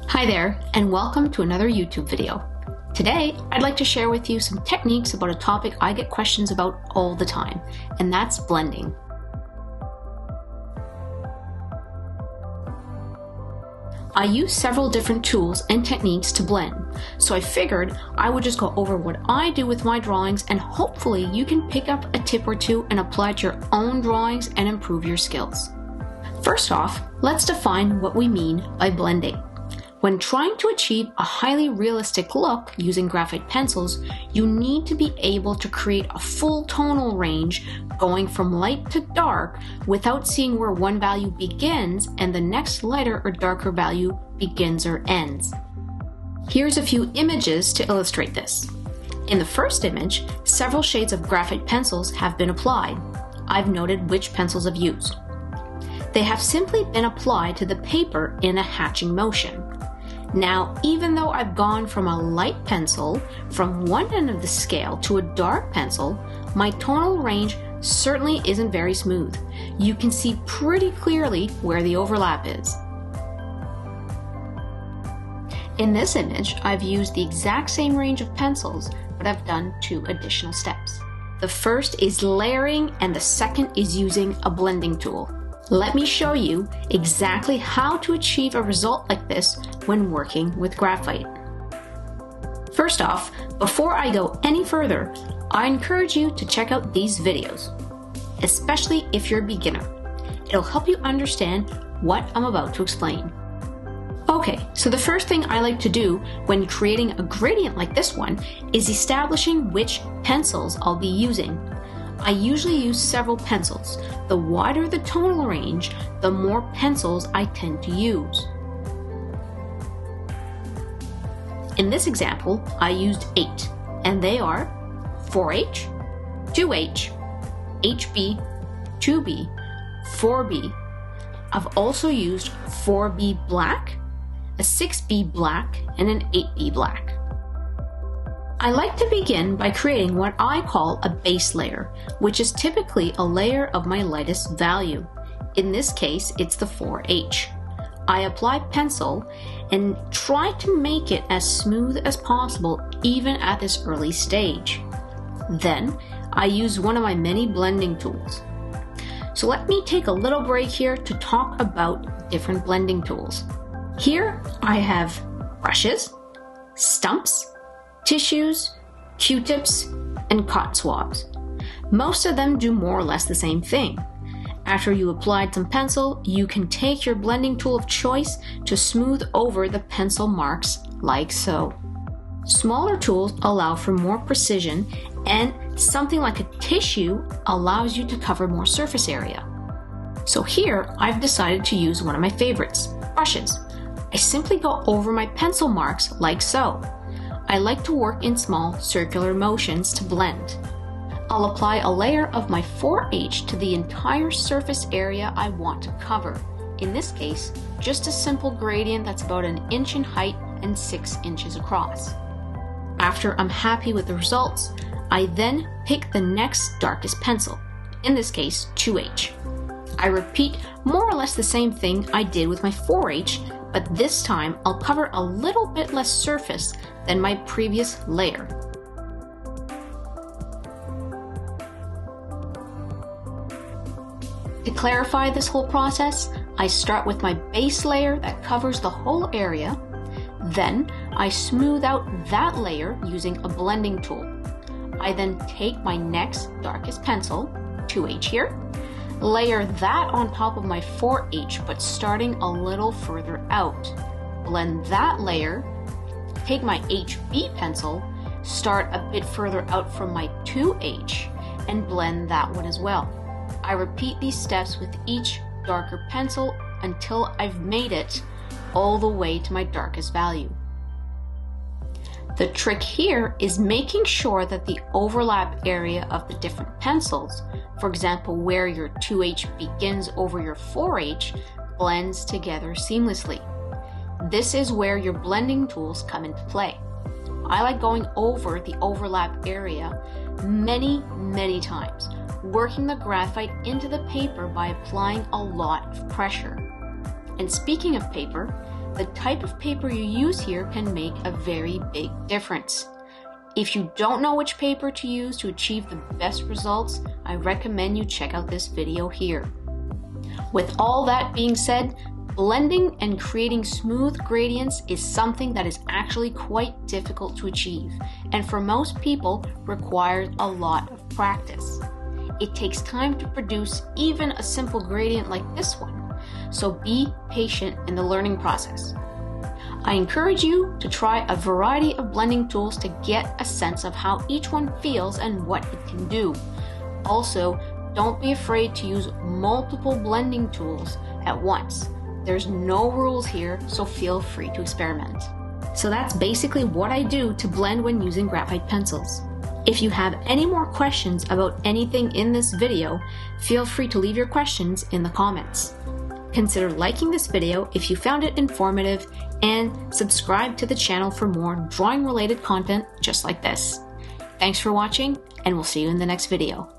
Hi there, and welcome to another YouTube video. Today, I'd like to share with you some techniques about a topic I get questions about all the time, and that's blending. I use several different tools and techniques to blend, so I figured I would just go over what I do with my drawings, and hopefully you can pick up a tip or two and apply it to your own drawings and improve your skills. First off, let's define what we mean by blending. When trying to achieve a highly realistic look using graphite pencils, you need to be able to create a full tonal range going from light to dark without seeing where one value begins and the next lighter or darker value begins or ends. Here's a few images to illustrate this. In the first image, several shades of graphite pencils have been applied. I've noted which pencils I've used. They have simply been applied to the paper in a hatching motion. Now, even though I've gone from a light pencil from one end of the scale to a dark pencil, my tonal range certainly isn't very smooth. You can see pretty clearly where the overlap is. In this image, I've used the exact same range of pencils, but I've done two additional steps. The first is layering, and the second is using a blending tool. Let me show you exactly how to achieve a result like this when working with graphite. First off, before I go any further, I encourage you to check out these videos, especially if you're a beginner. It'll help you understand what I'm about to explain. Okay, so the first thing I like to do when creating a gradient like this one is establishing which pencils I'll be using. I usually use several pencils. The wider the tonal range, the more pencils I tend to use. In this example, I used 8, and they are 4H, 2H, HB, 2B, 4B. I've also used 4B black, a 6B black, and an 8B black. I like to begin by creating what I call a base layer, which is typically a layer of my lightest value. In this case, it's the 4H. I apply pencil and try to make it as smooth as possible even at this early stage. Then, I use one of my many blending tools. So let me take a little break here to talk about different blending tools. Here I have brushes, stumps, tissues, Q-tips, and cotton swabs. Most of them do more or less the same thing. After you applied some pencil, you can take your blending tool of choice to smooth over the pencil marks like so. Smaller tools allow for more precision, and something like a tissue allows you to cover more surface area. So here, I've decided to use one of my favorites, brushes. I simply go over my pencil marks like so. I like to work in small circular motions to blend. I'll apply a layer of my 4H to the entire surface area I want to cover. In this case, just a simple gradient that's about 1 inch in height and 6 inches across. After I'm happy with the results, I then pick the next darkest pencil, in this case 2H. I repeat more or less the same thing I did with my 4H, but this time I'll cover a little bit less surface than my previous layer. To clarify this whole process, I start with my base layer that covers the whole area. Then I smooth out that layer using a blending tool. I then take my next darkest pencil, 2H here, layer that on top of my 4H, but starting a little further out. Blend that layer, take my HB pencil, start a bit further out from my 2H, and blend that one as well. I repeat these steps with each darker pencil until I've made it all the way to my darkest value. The trick here is making sure that the overlap area of the different pencils, for example where your 2H begins over your 4H, blends together seamlessly. This is where your blending tools come into play. I like going over the overlap area many times, working the graphite into the paper by applying a lot of pressure. And speaking of paper, the type of paper you use here can make a very big difference. If you don't know which paper to use to achieve the best results, I recommend you check out this video here. With all that being said, blending and creating smooth gradients is something that is actually quite difficult to achieve, and for most people requires a lot of practice. It takes time to produce even a simple gradient like this one, so be patient in the learning process. I encourage you to try a variety of blending tools to get a sense of how each one feels and what it can do. Also, don't be afraid to use multiple blending tools at once. There's no rules here, so feel free to experiment. So that's basically what I do to blend when using graphite pencils. If you have any more questions about anything in this video, feel free to leave your questions in the comments. Consider liking this video if you found it informative, and subscribe to the channel for more drawing related content just like this. Thanks for watching, and we'll see you in the next video.